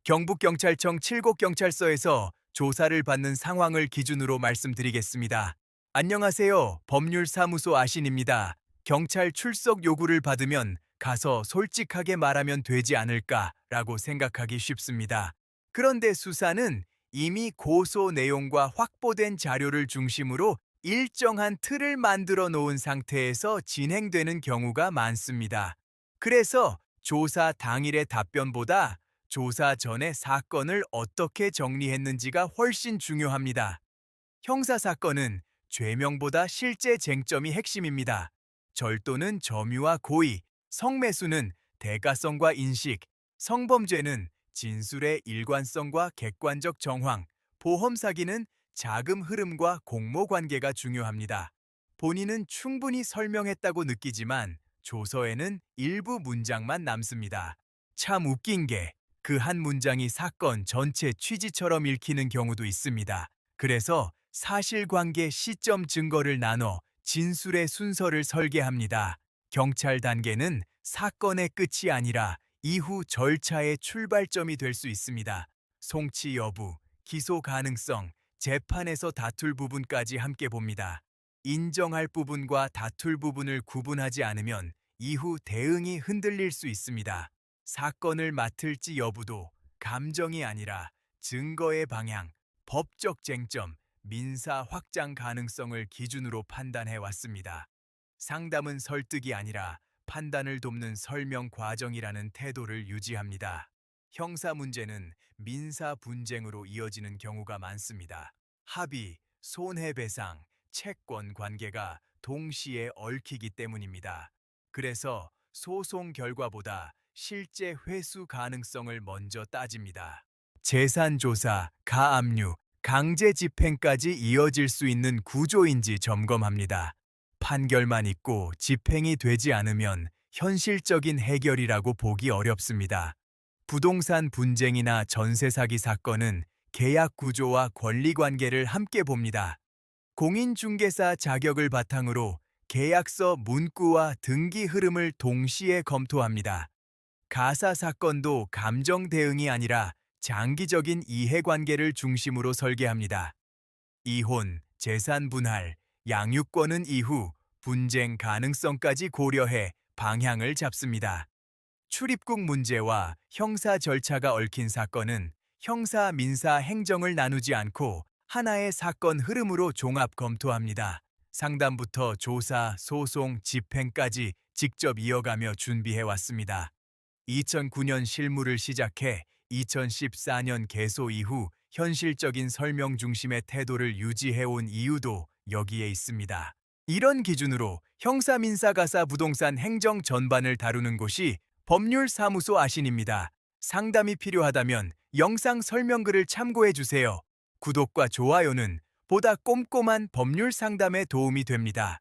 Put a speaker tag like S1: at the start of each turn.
S1: 경북경찰청 칠곡경찰서에서 조사를 받는 상황을 기준으로 말씀드리겠습니다. 안녕하세요. 법률사무소 아신입니다. 경찰 출석 요구를 받으면 가서 솔직하게 말하면 되지 않을까라고 생각하기 쉽습니다. 그런데 수사는 이미 고소 내용과 확보된 자료를 중심으로 일정한 틀을 만들어 놓은 상태에서 진행되는 경우가 많습니다. 그래서 조사 당일의 답변보다 조사 전에 사건을 어떻게 정리했는지가 훨씬 중요합니다. 형사사건은 죄명보다 실제 쟁점이 핵심입니다. 절도는 점유와 고의, 성매수는 대가성과 인식, 성범죄는 진술의 일관성과 객관적 정황, 보험사기는 자금 흐름과 공모관계가 중요합니다. 본인은 충분히 설명했다고 느끼지만 조서에는 일부 문장만 남습니다. 참 웃긴 게 그 한 문장이 사건 전체 취지처럼 읽히는 경우도 있습니다. 그래서 사실관계 시점 증거를 나눠 진술의 순서를 설계합니다. 경찰 단계는 사건의 끝이 아니라 이후 절차의 출발점이 될 수 있습니다. 송치 여부, 기소 가능성, 재판에서 다툴 부분까지 함께 봅니다. 인정할 부분과 다툴 부분을 구분하지 않으면 이후 대응이 흔들릴 수 있습니다. 사건을 맡을지 여부도 감정이 아니라 증거의 방향, 법적 쟁점, 민사 확장 가능성을 기준으로 판단해 왔습니다. 상담은 설득이 아니라 판단을 돕는 설명 과정이라는 태도를 유지합니다. 형사 문제는 민사 분쟁으로 이어지는 경우가 많습니다. 합의, 손해배상, 채권 관계가 동시에 얽히기 때문입니다. 그래서 소송 결과보다 실제 회수 가능성을 먼저 따집니다. 재산조사, 가압류, 강제 집행까지 이어질 수 있는 구조인지 점검합니다. 판결만 있고 집행이 되지 않으면 현실적인 해결이라고 보기 어렵습니다. 부동산 분쟁이나 전세 사기 사건은 계약 구조와 권리 관계를 함께 봅니다. 공인중개사 자격을 바탕으로 계약서 문구와 등기 흐름을 동시에 검토합니다. 가사 사건도 감정 대응이 아니라 장기적인 이해관계를 중심으로 설계합니다. 이혼, 재산 분할, 양육권은 이후 분쟁 가능성까지 고려해 방향을 잡습니다. 출입국 문제와 형사 절차가 얽힌 사건은 형사, 민사, 행정을 나누지 않고 하나의 사건 흐름으로 종합 검토합니다. 상담부터 조사, 소송, 집행까지 직접 이어가며 준비해 왔습니다. 2009년 실무를 시작해 2014년 개소 이후 현실적인 설명 중심의 태도를 유지해온 이유도 여기에 있습니다. 이런 기준으로 형사, 민사, 가사, 부동산, 행정 전반을 다루는 곳이 법률사무소 아신입니다. 상담이 필요하다면 영상 설명글을 참고해 주세요. 구독과 좋아요는 보다 꼼꼼한 법률 상담에 도움이 됩니다.